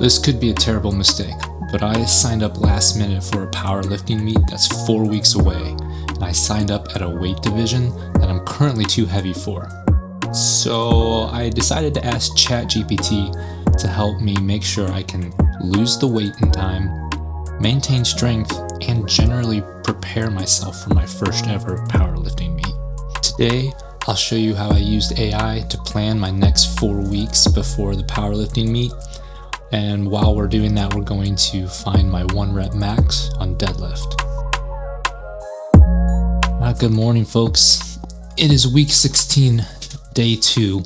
This could be a terrible mistake, but I signed up last minute for a powerlifting meet that's 4 weeks away, and I signed up at a weight division that I'm currently too heavy for. So I decided to ask ChatGPT to help me make sure I can lose the weight in time, maintain strength, and generally prepare myself for my first ever powerlifting meet. Today, I'll show you how I used AI to plan my next 4 weeks before the powerlifting meet. And while we're doing that, we're going to find my 1 rep max on deadlift. Good morning, folks. It is week 16, day 2.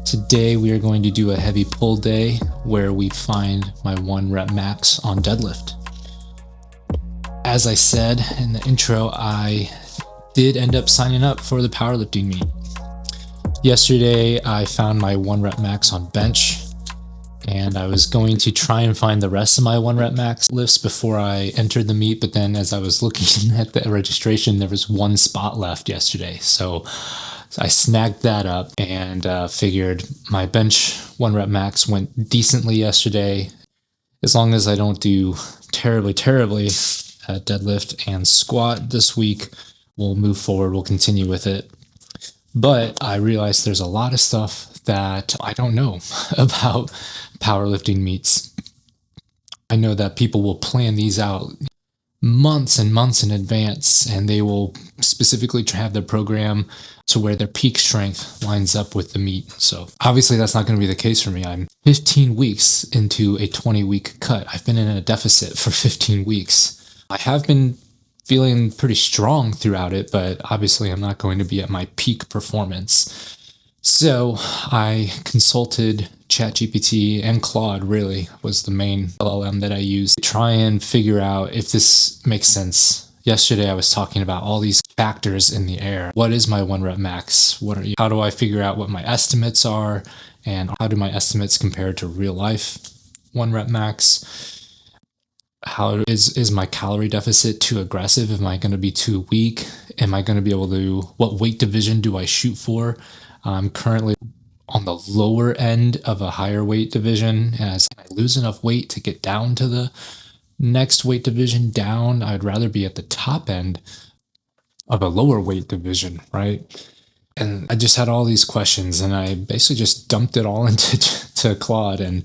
Today we are going to do a heavy pull day where we find my 1 rep max on deadlift. As I said in the intro, I did end up signing up for the powerlifting meet. Yesterday I found my 1 rep max on bench, and I was going to try and find the rest of my 1 rep max lifts before I entered the meet, but then as I was looking at the registration, there was 1 spot left yesterday. So I snagged that up and figured my bench 1 rep max went decently yesterday. As long as I don't do terribly at deadlift and squat this week, we'll move forward, we'll continue with it. But I realized there's a lot of stuff that I don't know about powerlifting meets. I know that people will plan these out months and months in advance, and they will specifically have their program to where their peak strength lines up with the meet. So obviously that's not going to be the case for me. I'm 15 weeks into a 20-week cut. I've been in a deficit for 15 weeks. I have been feeling pretty strong throughout it, but obviously I'm not going to be at my peak performance. So I consulted ChatGPT, and Claude really was the main LLM that I used to try and figure out if this makes sense. Yesterday I was talking about all these factors in the air. What is my 1 rep max? How do I figure out what my estimates are? And how do my estimates compare to real life 1 rep max? How is my calorie deficit too aggressive? Am I going to be too weak? Am I going to be able to, what weight division do I shoot for? I'm currently on the lower end of a higher weight division. As I lose enough weight to get down to the next weight division down, I'd rather be at the top end of a lower weight division, right? And I just had all these questions, and I basically just dumped it all into Claude and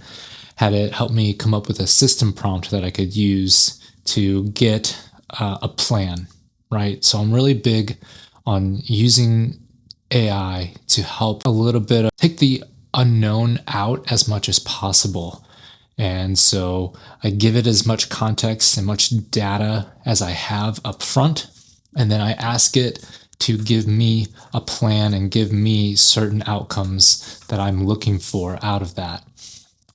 had it help me come up with a system prompt that I could use to get a plan, right? So I'm really big on using AI to help a little bit of take the unknown out as much as possible. And so I give it as much context and much data as I have up front, and then I ask it to give me a plan and give me certain outcomes that I'm looking for out of that.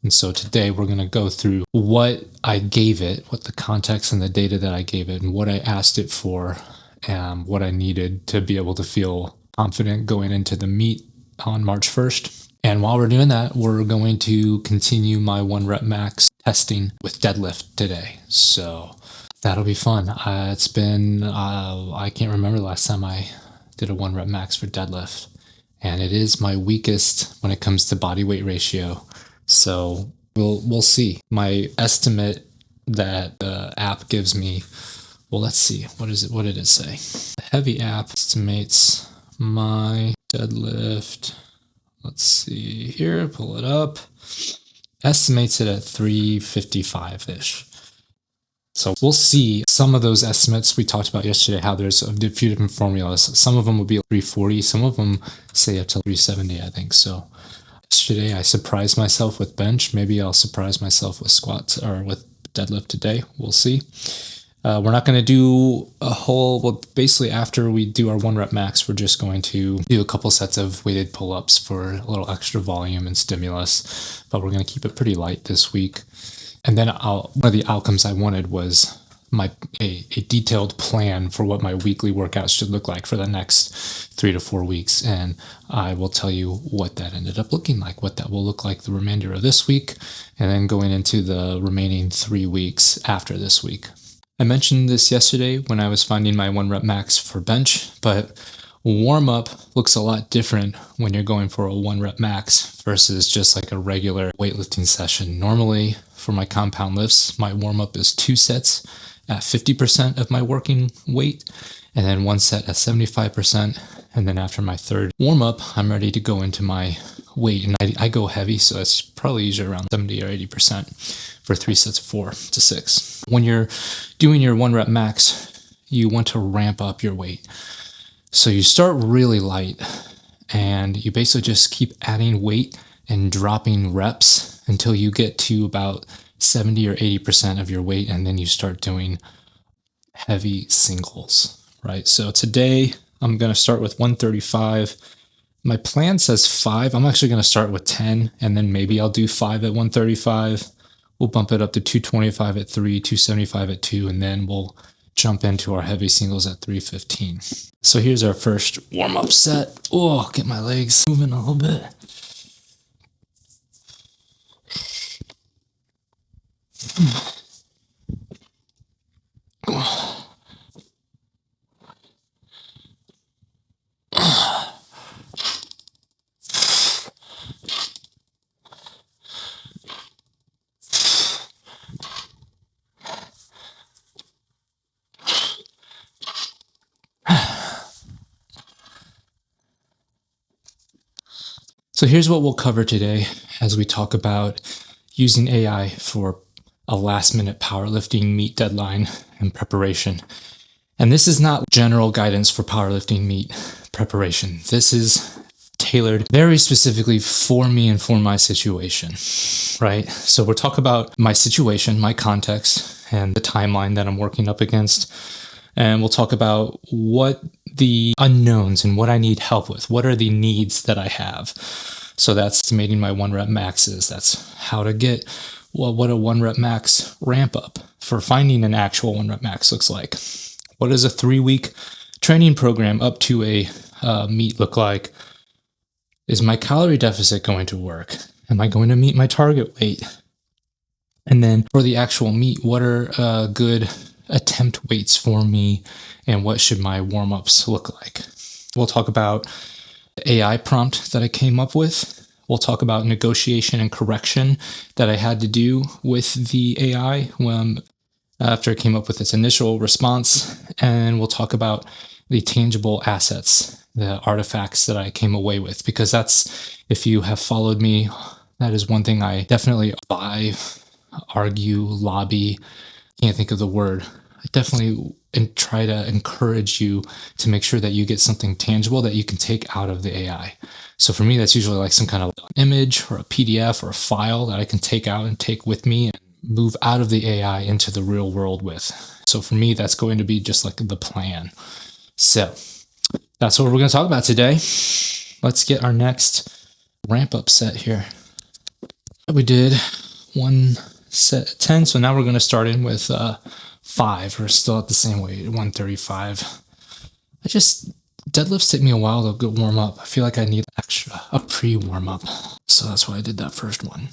And so today we're going to go through what I gave it, what the context and the data that I gave it, and what I asked it for, and what I needed to be able to feel confident going into the meet on March 1st. And while we're doing that, we're going to continue my 1 rep max testing with deadlift today. So that'll be fun. It's been, I can't remember the last time I did a 1 rep max for deadlift. And it is my weakest when it comes to body weight ratio. So we'll see. My estimate that the app gives me, well, let's see. What did it say? The heavy app estimates my deadlift. Let's see here, pull it up. Estimates it at 355-ish. So we'll see some of those estimates we talked about yesterday, how there's a few different formulas. Some of them will be 340, some of them say up to 370, I think. So yesterday I surprised myself with bench. Maybe I'll surprise myself with squats or with deadlift today. We'll see. We're not going to do basically after we do our 1 rep max, we're just going to do a couple sets of weighted pull-ups for a little extra volume and stimulus, but we're going to keep it pretty light this week. And then one of the outcomes I wanted was a detailed plan for what my weekly workouts should look like for the next 3 to 4 weeks. And I will tell you what that ended up looking like, what that will look like the remainder of this week, and then going into the remaining 3 weeks after this week. I mentioned this yesterday when I was finding my 1 rep max for bench, but warm-up looks a lot different when you're going for a 1 rep max versus just like a regular weightlifting session. Normally for my compound lifts. My warm-up is 2 sets at 50% of my working weight, and then 1 set at 75%. And then after my third warm-up, I'm ready to go into my weight. And I go heavy, so it's probably usually around 70 or 80% for 3 sets of 4 to 6. When you're doing your 1 rep max, you want to ramp up your weight. So you start really light, and you basically just keep adding weight and dropping reps until you get to about 70 or 80% of your weight, and then you start doing heavy singles, right? So today I'm going to start with 135. My plan says 5. I'm actually going to start with 10, and then maybe I'll do 5 at 135. We'll bump it up to 225 at 3, 275 at 2, and then we'll jump into our heavy singles at 315. So here's our first warm-up set. Oh, get my legs moving a little bit. So here's what we'll cover today as we talk about using AI for a last-minute powerlifting meet deadline and preparation. And this is not general guidance for powerlifting meet preparation. This is tailored very specifically for me and for my situation, right? So we'll talk about my situation, my context, and the timeline that I'm working up against. And we'll talk about what the unknowns and what I need help with. What are the needs that I have? So that's estimating my 1 rep maxes. That's how to get what a 1 rep max ramp up for finding an actual 1 rep max looks like. What does a 3-week training program up to a meet look like? Is my calorie deficit going to work? Am I going to meet my target weight? And then for the actual meet, what are good attempt weights for me, and what should my warm-ups look like? We'll talk about the AI prompt that I came up with. We'll talk about negotiation and correction that I had to do with the AI after it came up with its initial response. And we'll talk about the tangible assets, the artifacts that I came away with, because that's, if you have followed me, that is one thing I definitely buy, argue, lobby, can't think of the word. I definitely try to encourage you to make sure that you get something tangible that you can take out of the AI. So for me, that's usually like some kind of image or a PDF or a file that I can take out and take with me and move out of the AI into the real world with. So for me, that's going to be just like the plan. So that's what we're going to talk about today. Let's get our next ramp up set here. We did 1 set at 10, so now we're going to start in with 5. We're still at the same weight, 135. Deadlifts take me a while to get warm up. I feel like I need a pre-warm up. So that's why I did that first one.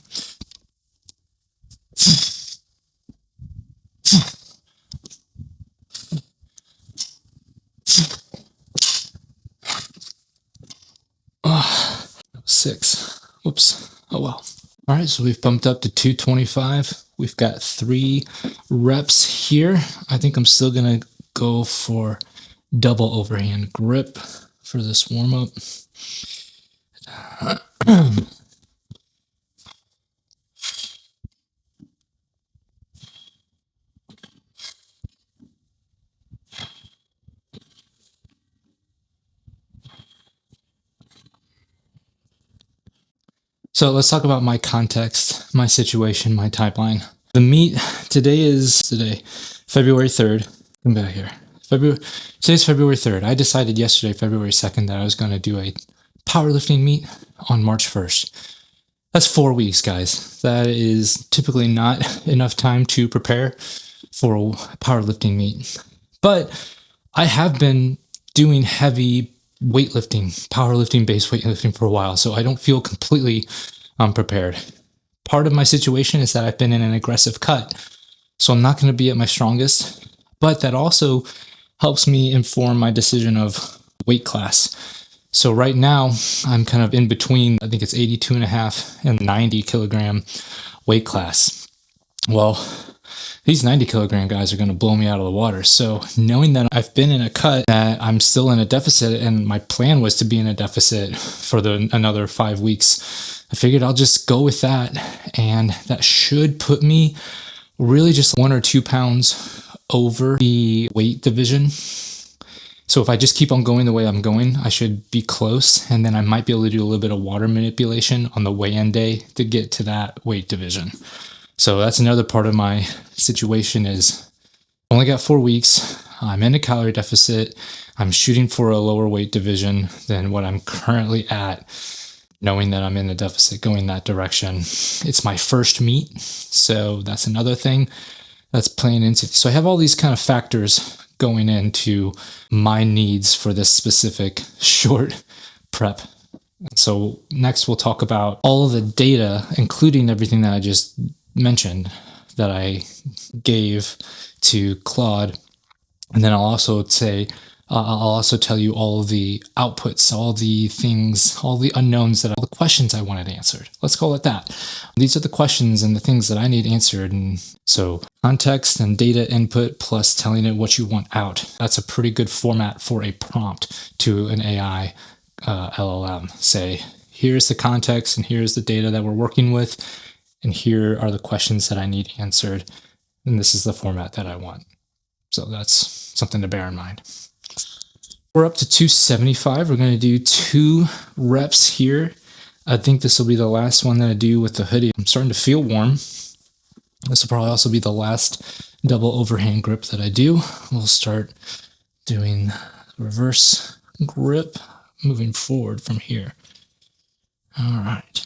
Oh, 6. Whoops. Oh well. All right, so we've bumped up to 225. We've got 3 reps here. I think I'm still going to go for double overhand grip for this warm-up. So let's talk about my context, my situation, my timeline. The meet today's February 3rd. Come back here. Today's February 3rd. I decided yesterday, February 2nd, that I was going to do a powerlifting meet on March 1st. That's 4 weeks, guys. That is typically not enough time to prepare for a powerlifting meet. But I have been doing heavy weightlifting, powerlifting-based weightlifting for a while, so I don't feel completely unprepared. Part of my situation is that I've been in an aggressive cut, so I'm not going to be at my strongest, but that also helps me inform my decision of weight class. So right now, I'm kind of in between, I think it's 82.5 and 90 kilogram weight class. Well, these 90 kilogram guys are going to blow me out of the water. So knowing that I've been in a cut, that I'm still in a deficit, and my plan was to be in a deficit for another 5 weeks, I figured I'll just go with that. And that should put me really just 1 or 2 pounds over the weight division. So if I just keep on going the way I'm going, I should be close. And then I might be able to do a little bit of water manipulation on the weigh-in day to get to that weight division. So that's another part of my situation is only got 4 weeks. I'm in a calorie deficit. I'm shooting for a lower weight division than what I'm currently at, knowing that I'm in a deficit going that direction. It's my first meet. So that's another thing that's playing into. So I have all these kind of factors going into my needs for this specific short prep. So next we'll talk about all of the data, including everything that I just mentioned that I gave to Claude. And then I'll also tell you all of the outputs, all the things, all the unknowns, all the questions I wanted answered. Let's call it that. These are the questions and the things that I need answered. And so context and data input plus telling it what you want out. That's a pretty good format for a prompt to an AI LLM. Say, here's the context and here's the data that we're working with. And here are the questions that I need answered. And this is the format that I want. So that's something to bear in mind. We're up to 275. We're going to do 2 reps here. I think this will be the last one that I do with the hoodie. I'm starting to feel warm. This will probably also be the last double overhand grip that I do. We'll start doing reverse grip moving forward from here. All right.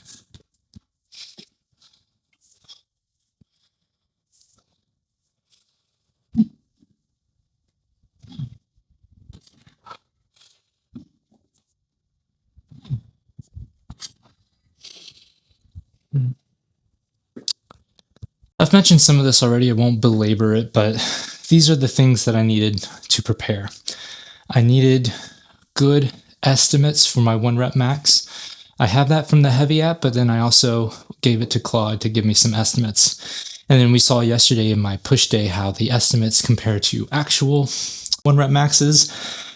I've mentioned some of this already. I won't belabor it, but these are the things that I needed to prepare. I needed good estimates for my 1 rep max. I have that from the Heavy app, but then I also gave it to Claude to give me some estimates. And then we saw yesterday in my push day how the estimates compare to actual 1 rep maxes.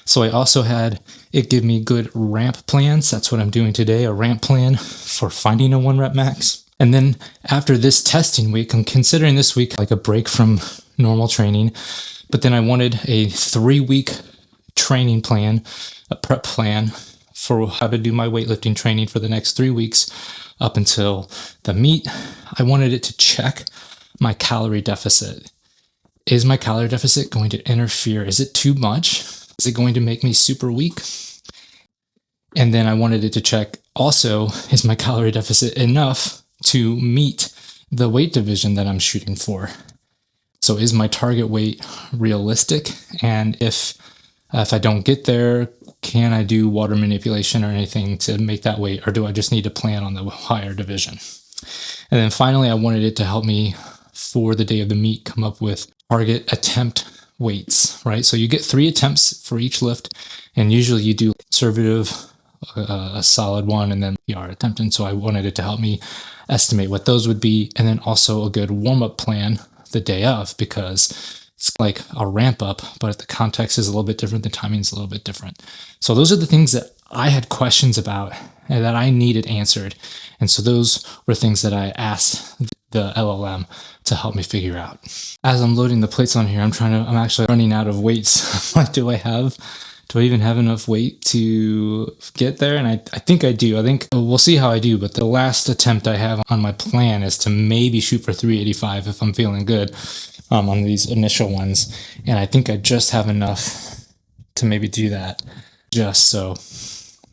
So I also had it give me good ramp plans. That's what I'm doing today, a ramp plan for finding a 1 rep max. And then after this testing week, I'm considering this week like a break from normal training, but then I wanted a 3-week training plan, a prep plan for how to do my weightlifting training for the next 3 weeks up until the meet. I wanted it to check my calorie deficit. Is my calorie deficit going to interfere? Is it too much? Is it going to make me super weak? And then I wanted it to check also, is my calorie deficit enough to meet the weight division that I'm shooting for? So is my target weight realistic? And if I don't get there, can I do water manipulation or anything to make that weight? Or do I just need to plan on the higher division? And then finally, I wanted it to help me for the day of the meet come up with target attempt weights, right? So you get 3 attempts for each lift, and usually you do conservative, a solid one, and then PR attempt. And so I wanted it to help me estimate what those would be, and then also a good warm-up plan the day of, because it's like a ramp up, but the context is a little bit different, the timing is a little bit different. So those are the things that I had questions about and that I needed answered. And so those were things that I asked the LLM to help me figure out. As I'm loading the plates on here, I'm actually running out of weights. Like, do I even have enough weight to get there? And I think I do. I think we'll see how I do. But the last attempt I have on my plan is to maybe shoot for 385 if I'm feeling good on these initial ones. And I think I just have enough to maybe do that. So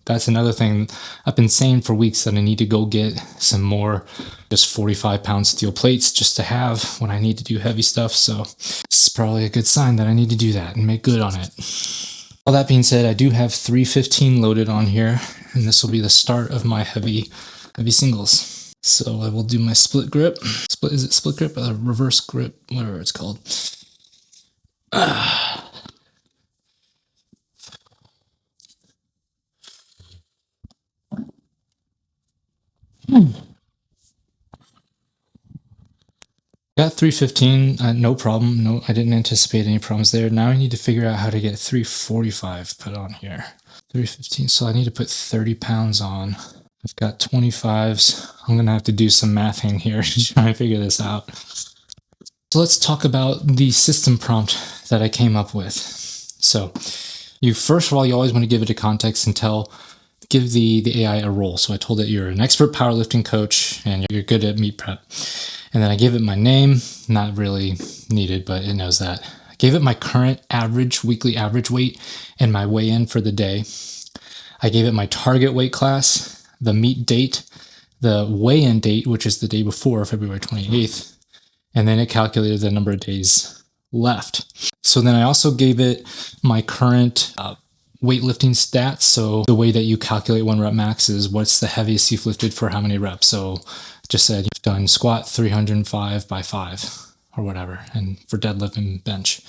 that's another thing I've been saying for weeks, that I need to go get some more just 45-pound steel plates just to have when I need to do heavy stuff. So it's probably a good sign that I need to do that and make good on it. All that being said, I do have 315 loaded on here, and this will be the start of my heavy singles. So I will do my split grip. Is it split grip? Reverse grip, whatever it's called. Got 315, no problem. No, I didn't anticipate any problems there. Now I need to figure out how to get 345 put on here. 315, so I need to put 30 pounds on. I've got 25s. I'm gonna have to do some mathing here to try and figure this out. So let's talk about the system prompt that I came up with. So you first of all, you always want to give it a context and give the AI a role. So I told it you're an expert powerlifting coach and you're good at meet prep. And then I gave it my name, not really needed, but it knows that. I gave it my current weekly average weight and my weigh-in for the day. I gave it my target weight class, the meet date, the weigh-in date, which is the day before, February 28th, and then it calculated the number of days left. So then I also gave it my current weightlifting stats. So the way that you calculate 1 rep max is what's the heaviest you've lifted for how many reps. So just said you've done squat 305 by 5 or whatever, and for deadlift and bench.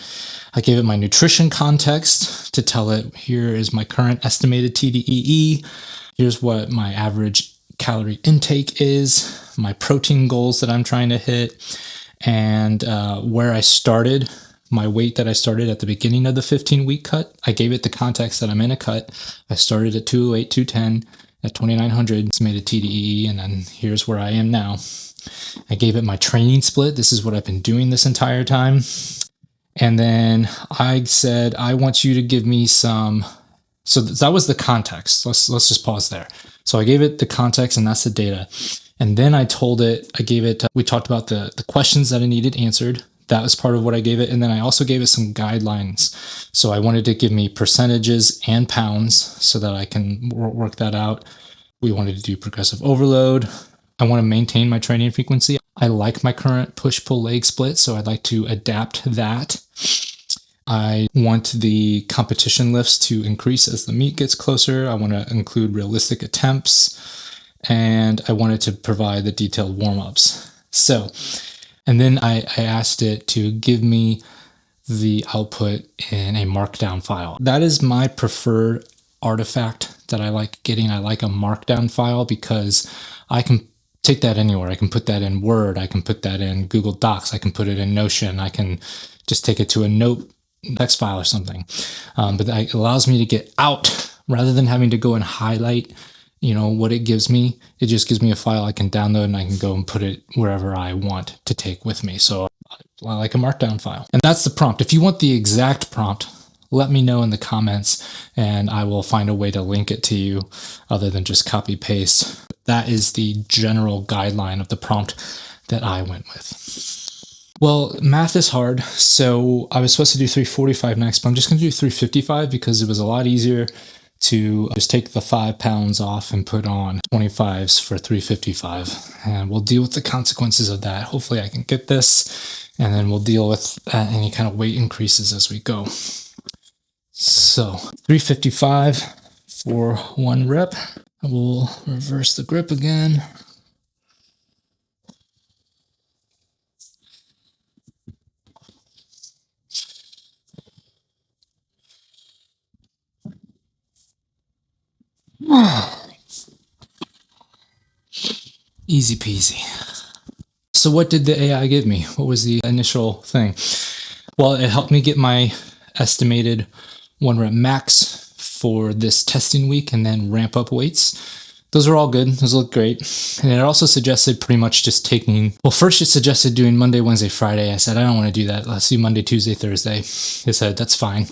I gave it my nutrition context to tell it, here is my current estimated TDEE. Here's what my average calorie intake is, my protein goals that I'm trying to hit, and where I started, my weight that I started at the beginning of the 15-week cut. I gave it the context that I'm in a cut. I started at 208, 210, at 2,900, estimated TDEE, and then here's where I am now. I gave it my training split. This is what I've been doing this entire time. And then I said, I want you to give me some. So that was the context. Let's just pause there. So I gave it the context, and that's the data. And then I told it, we talked about the questions that I needed answered. That was part of what I gave it. And then I also gave it some guidelines. So I wanted to give me percentages and pounds so that I can work that out. We wanted to do progressive overload. I want to maintain my training frequency. I like my current push-pull leg split, so I'd like to adapt that. I want the competition lifts to increase as the meet gets closer. I want to include realistic attempts, and I wanted to provide the detailed warm-ups. So, and then I asked it to give me the output in a Markdown file. That is my preferred artifact that I like getting. I like a Markdown file because I can take that anywhere. I can put that in Word. I can put that in Google Docs. I can put it in Notion. I can just take it to a note text file or something. But that allows me to get out rather than having to go and highlight, what it gives me. It just gives me a file I can download and I can go and put it wherever I want to take with me. So I like a Markdown file. And that's the prompt. If you want the exact prompt, let me know in the comments and I will find a way to link it to you other than just copy paste. That is the general guideline of the prompt that I went with. Well, math is hard, so I was supposed to do 345 next, but I'm just going to do 355 because it was a lot easier to just take the 5 pounds off and put on 25s for 355. And we'll deal with the consequences of that. Hopefully I can get this, and then we'll deal with any kind of weight increases as we go. So 355 for 1 rep. I will reverse the grip again. Easy peasy. So what did the AI give me? What was the initial thing? Well, it helped me get my estimated 1 rep max for this testing week and then ramp up weights. Those are all good. Those look great. And it also suggested pretty much just first it suggested doing Monday, Wednesday, Friday. I said, I don't want to do that. Let's do Monday, Tuesday, Thursday. It said, that's fine.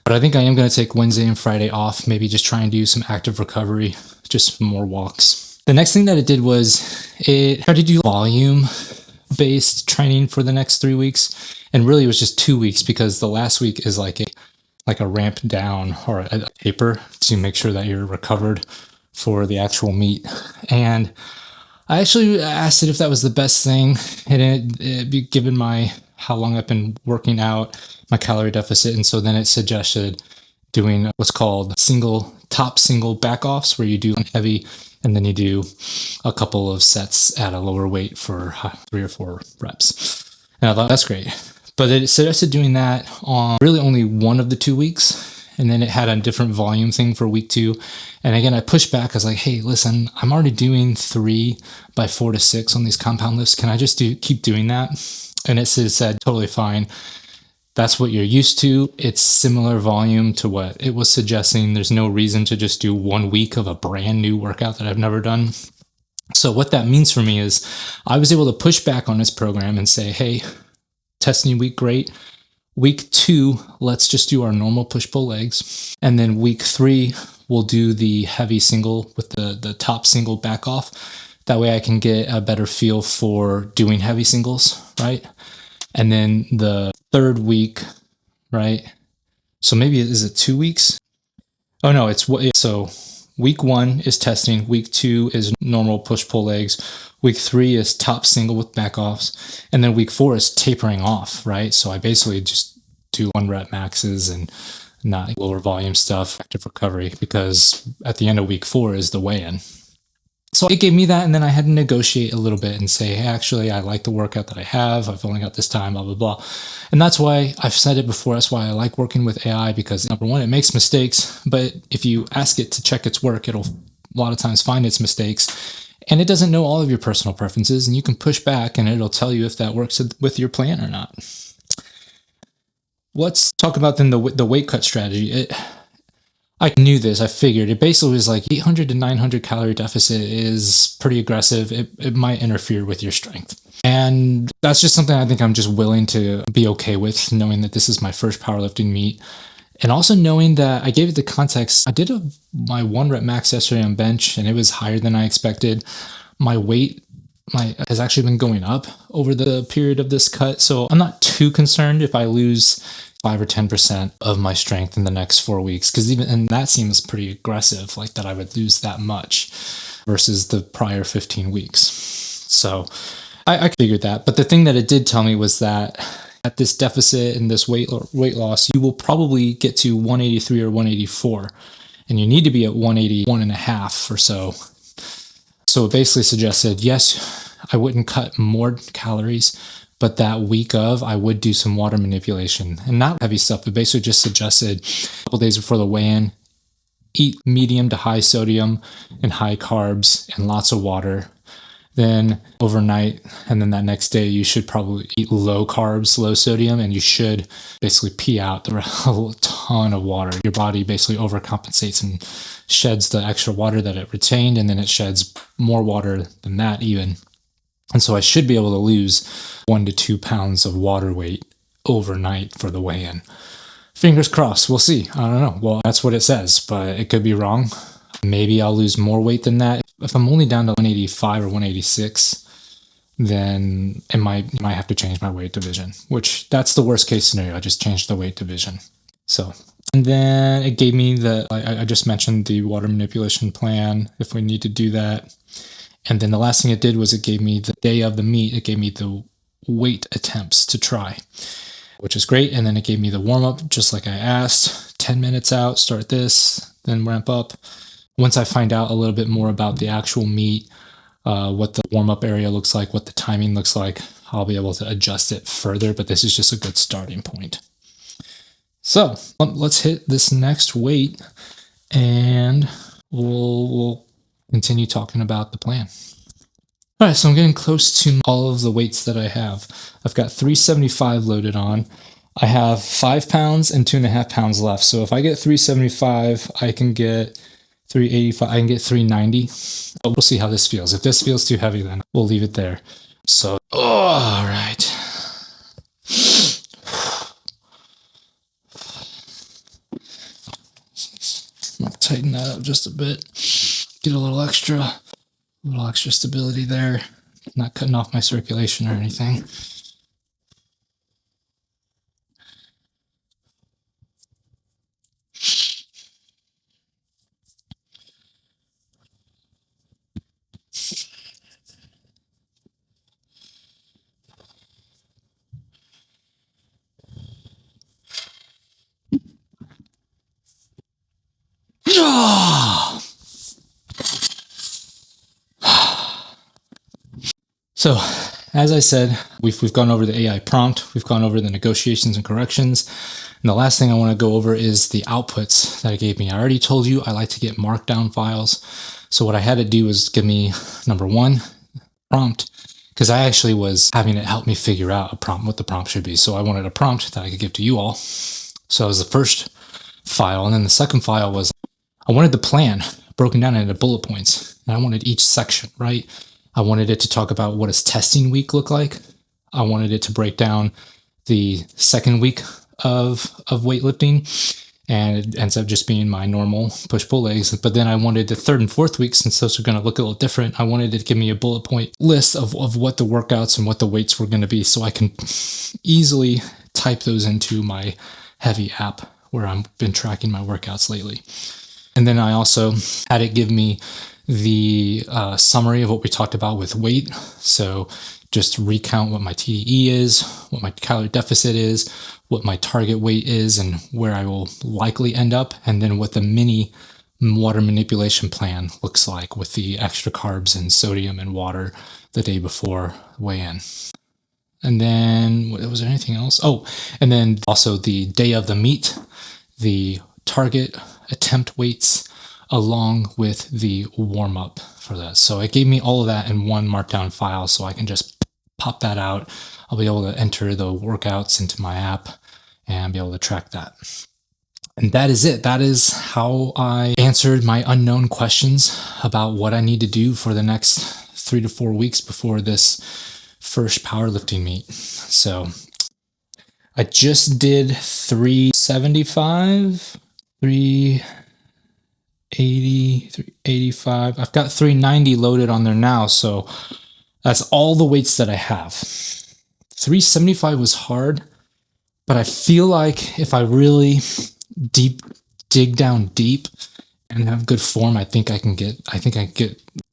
But I think I am going to take Wednesday and Friday off, maybe just try and do some active recovery, just more walks. The next thing that it did was it tried to do volume-based training for the next 3 weeks. And really it was just 2 weeks because the last week is like a ramp down or a taper to make sure that you're recovered for the actual meet. And I actually asked it if that was the best thing, and it given how long I've been working out, my calorie deficit, and so then it suggested doing what's called top single back offs, where you do heavy and then you do a couple of sets at a lower weight for 3 or 4 reps. And I thought that's great. But it suggested doing that on really only one of the 2 weeks. and then it had a different volume thing for week 2. And again, I pushed back. I was like, hey, listen, I'm already doing 3 by 4 to 6 on these compound lifts. Can I just keep doing that? And it said totally fine. That's what you're used to. It's similar volume to what it was suggesting. There's no reason to just do 1 week of a brand new workout that I've never done. So what that means for me is I was able to push back on this program and say, hey, testing week, great. Week 2, let's just do our normal push-pull legs. And then week 3, we'll do the heavy single with the top single back off. That way I can get a better feel for doing heavy singles, right? And then the 3rd week, right? So maybe, is it 2 weeks? Oh no, so week 1 is testing. Week 2 is normal push-pull legs. Week 3 is top single with back offs. And then week 4 is tapering off, right? So I basically just do 1 rep maxes and not lower volume stuff, active recovery, because at the end of week 4 is the weigh-in. So it gave me that, and then I had to negotiate a little bit and say, hey, actually, I like the workout that I have. I've only got this time, blah, blah, blah. And that's why I've said it before. That's why I like working with AI, because number one, it makes mistakes. But if you ask it to check its work, it'll a lot of times find its mistakes. And it doesn't know all of your personal preferences, and you can push back and it'll tell you if that works with your plan or not. Let's talk about then the weight cut strategy. I knew this, I figured. It basically was like 800 to 900 calorie deficit is pretty aggressive. It might interfere with your strength. And that's just something I think I'm just willing to be okay with, knowing that this is my first powerlifting meet. And also knowing that I gave it the context. I did my 1 rep max yesterday on bench, and it was higher than I expected. My weight has actually been going up over the period of this cut. So I'm not too concerned if I lose 5 or 10% of my strength in the next 4 weeks, and that seems pretty aggressive, like that I would lose that much versus the prior 15 weeks. So I figured that. But the thing that it did tell me was that at this deficit and this weight loss, you will probably get to 183 or 184, and you need to be at 181 and a half or so. So it basically suggested, yes, I wouldn't cut more calories, but that week of, I would do some water manipulation, and not heavy stuff. It basically just suggested a couple days before the weigh-in, eat medium to high sodium and high carbs and lots of water. Then overnight, and then that next day, you should probably eat low carbs, low sodium, and you should basically pee out a ton of water. Your body basically overcompensates and sheds the extra water that it retained, and then it sheds more water than that even. And so I should be able to lose 1 to 2 pounds of water weight overnight for the weigh-in. Fingers crossed. We'll see. I don't know. Well, that's what it says, but it could be wrong. Maybe I'll lose more weight than that. If I'm only down to 185 or 186, then I might have to change my weight division, which that's the worst case scenario. I just changed the weight division. So, and then it gave me I just mentioned the water manipulation plan if we need to do that. And then the last thing it did was it gave me the day of the meet, it gave me the weight attempts to try, which is great. And then it gave me the warm up, just like I asked, 10 minutes out, start this, then ramp up. Once I find out a little bit more about the actual meet, what the warm up area looks like, what the timing looks like, I'll be able to adjust it further, but this is just a good starting point. So let's hit this next weight and we'll continue talking about the plan. All right, so I'm getting close to all of the weights that I have. I've got 375 loaded on. I have 5 pounds and 2.5 pounds left. So if I get 375, I can get 385, I can get 390. But we'll see how this feels. If this feels too heavy, then we'll leave it there. So, all right. I'll tighten that up just a bit. Get a little extra stability there. Not cutting off my circulation or anything. So as I said, we've gone over the AI prompt, we've gone over the negotiations and corrections, and the last thing I want to go over is the outputs that it gave me. I already told you I like to get Markdown files, so what I had to do was give me, number one, prompt, because I actually was having it help me figure out a prompt, what the prompt should be. So I wanted a prompt that I could give to you all. So that was the first file, and then the second file was I wanted the plan broken down into bullet points, and I wanted each section, right? I wanted it to talk about what does testing week look like. I wanted it to break down the second week of weightlifting, and it ends up just being my normal push-pull legs. But then I wanted the third and fourth week, since those are going to look a little different, I wanted it to give me a bullet point list of what the workouts and what the weights were going to be, so I can easily type those into my heavy app where I've been tracking my workouts lately. And then I also had it give me the summary of what we talked about with weight. So just recount what my TDE is, what my calorie deficit is, what my target weight is, and where I will likely end up, and then what the mini water manipulation plan looks like with the extra carbs and sodium and water the day before weigh-in. And then, was there anything else? Oh, and then also the day of the meet, the target attempt weights, along with the warm-up for that. So it gave me all of that in one Markdown file, so I can just pop that out. I'll be able to enter the workouts into my app and be able to track that. And that is it. That is how I answered my unknown questions about what I need to do for the next 3 to 4 weeks before this first powerlifting meet. So I just did 375, 380, 385. I've got 390 loaded on there now, so that's all the weights that I have. 375 was hard, but I feel like if I really dig down deep and have good form, I think I can get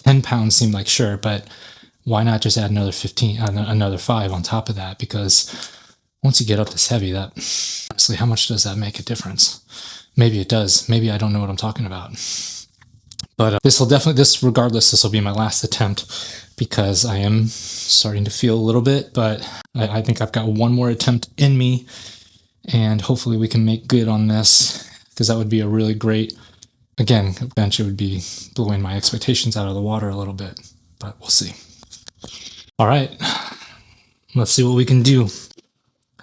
10 pounds seemed like sure, but why not just add another 5 on top of that? Because once you get up this heavy, that honestly, how much does that make a difference? Maybe it does. Maybe I don't know what I'm talking about. But this will be my last attempt, because I am starting to feel a little bit, but I think I've got one more attempt in me, and hopefully we can make good on this, because that would be a really great, again, eventually would be blowing my expectations out of the water a little bit, but we'll see. All right, let's see what we can do.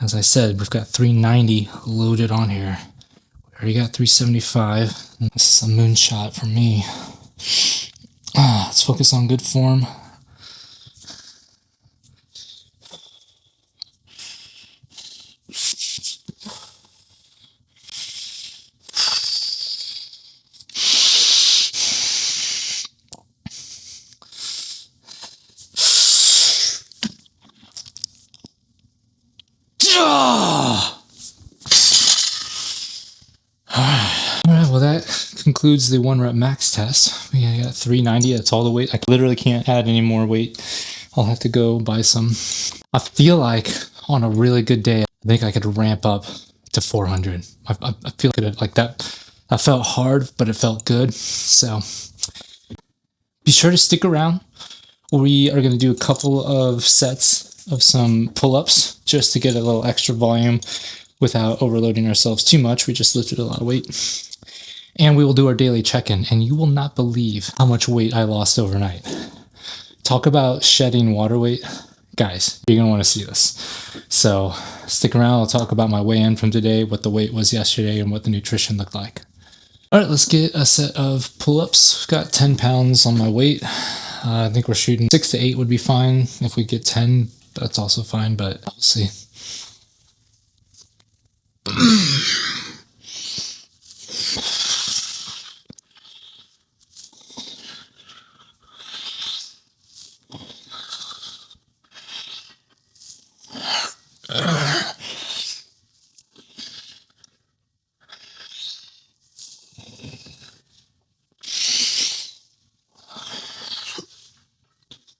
As I said, we've got 390 loaded on here. We already got 375. This is a moonshot for me. Let's focus on good form. Alright, well that concludes the 1 rep max test. We got 390, that's all the weight. I literally can't add any more weight. I'll have to go buy some. I feel like on a really good day, I think I could ramp up to 400. I feel like that felt hard, but it felt good. So be sure to stick around. We are going to do a couple of sets of some pull-ups just to get a little extra volume without overloading ourselves too much. We just lifted a lot of weight. And we will do our daily check-in, and you will not believe how much weight I lost overnight. Talk about shedding water weight. Guys, you're going to want to see this. So stick around. I'll talk about my weigh-in from today, what the weight was yesterday, and what the nutrition looked like. All right, let's get a set of pull-ups. Got 10 pounds on my weight. I think we're shooting 6 to 8 would be fine. If we get 10, that's also fine, but we'll see.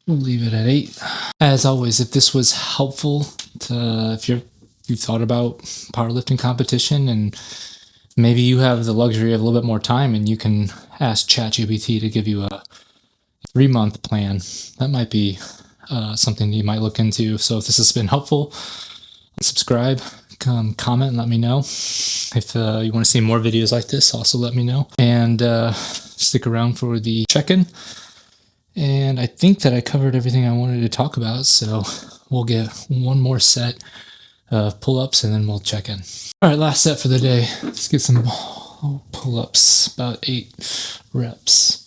We'll leave it at 8. As always, if this was helpful if you thought about powerlifting competition, and maybe you have the luxury of a little bit more time and you can ask ChatGPT to give you a 3-month plan, that might be something you might look into. So if this has been helpful, subscribe, comment, and let me know. If you want to see more videos like this, also let me know. And stick around for the check-in. And I think that I covered everything I wanted to talk about, so we'll get one more set of pull-ups and then we'll check in. All right, last set for the day. Let's get some pull-ups, about 8 reps.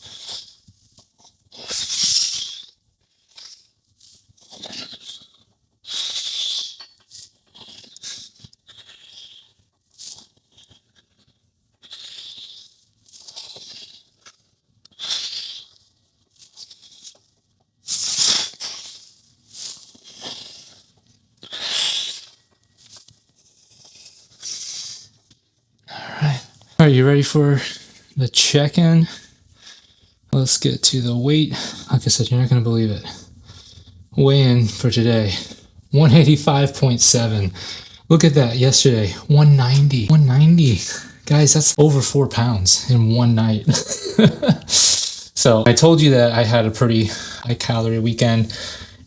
All right, you ready for the check-in? Let's get to the weight. Like I said, you're not going to believe it. Weigh-in for today, 185.7. Look at that, yesterday, 190. 190. Guys, that's over 4 pounds in one night. So I told you that I had a pretty high-calorie weekend,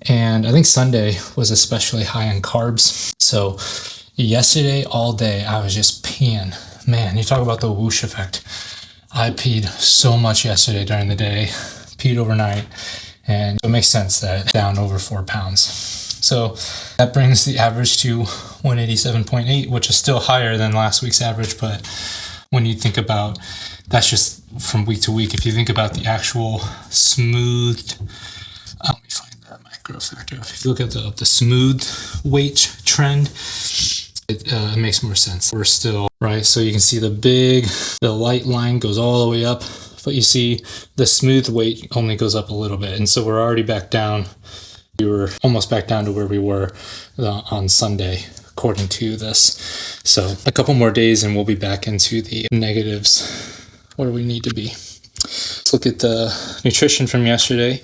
and I think Sunday was especially high on carbs. So yesterday, all day, I was just peeing. Man, you talk about the whoosh effect. I peed so much yesterday during the day, peed overnight, and it makes sense that it's down over 4 pounds. So that brings the average to 187.8, which is still higher than last week's average, but when you think about, that's just from week to week. If you think about the actual smoothed, let me find that micro factor. If you look at the smooth weight trend, it makes more sense. We're still, right? So you can see the light line goes all the way up, but you see the smooth weight only goes up a little bit. And so we're already back down. We were almost back down to where we were on Sunday, according to this. So a couple more days and we'll be back into the negatives where we need to be. Let's look at the nutrition from yesterday.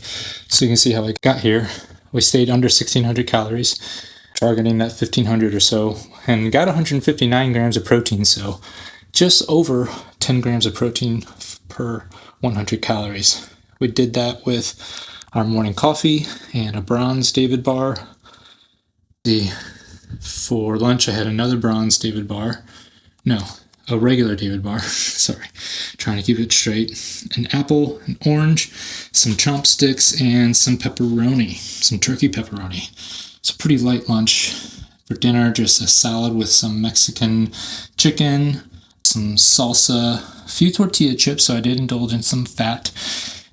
So you can see how I got here. We stayed under 1,600 calories. Targeting that 1,500 or so, and got 159 grams of protein, so just over 10 grams of protein per 100 calories. We did that with our morning coffee and a bronze David bar. For lunch, I had another bronze David bar. No, a regular David bar. Sorry, trying to keep it straight. An apple, an orange, some chopsticks, and some pepperoni, some turkey pepperoni. It's a pretty light lunch. For dinner, just a salad with some Mexican chicken, some salsa, a few tortilla chips, so I did indulge in some fat,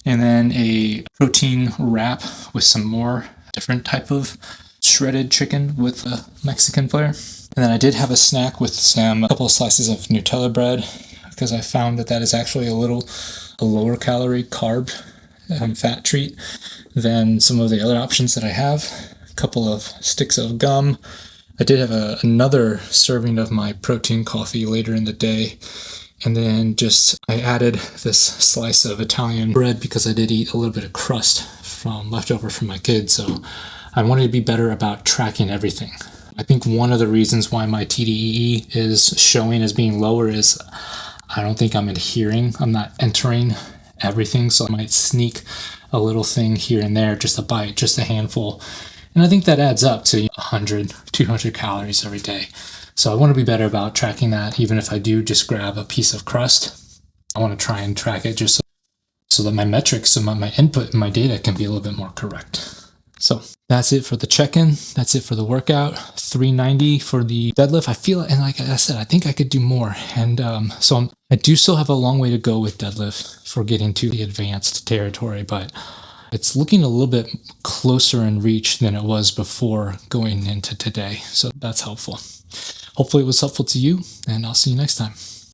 and then a protein wrap with some more different type of shredded chicken with a Mexican flair. And then I did have a snack with a couple of slices of Nutella bread, because I found that is actually a lower calorie carb fat treat than some of the other options that I have. Couple of sticks of gum. I did have another serving of my protein coffee later in the day, and then I added this slice of Italian bread because I did eat a little bit of crust from leftover from my kids, so I wanted to be better about tracking everything. I think one of the reasons why my TDEE is showing as being lower is I don't think I'm not entering everything, so I might sneak a little thing here and there, just a bite, just a handful. And I think that adds up to 100, 200 calories every day. So I want to be better about tracking that. Even if I do just grab a piece of crust, I want to try and track it just so that my metrics, so my input and my data can be a little bit more correct. So that's it for the check-in. That's it for the workout. 390 for the deadlift. I feel, and like I said, I think I could do more. And so I do still have a long way to go with deadlift for getting to the advanced territory, but it's looking a little bit closer in reach than it was before going into today. So that's helpful. Hopefully it was helpful to you, and I'll see you next time.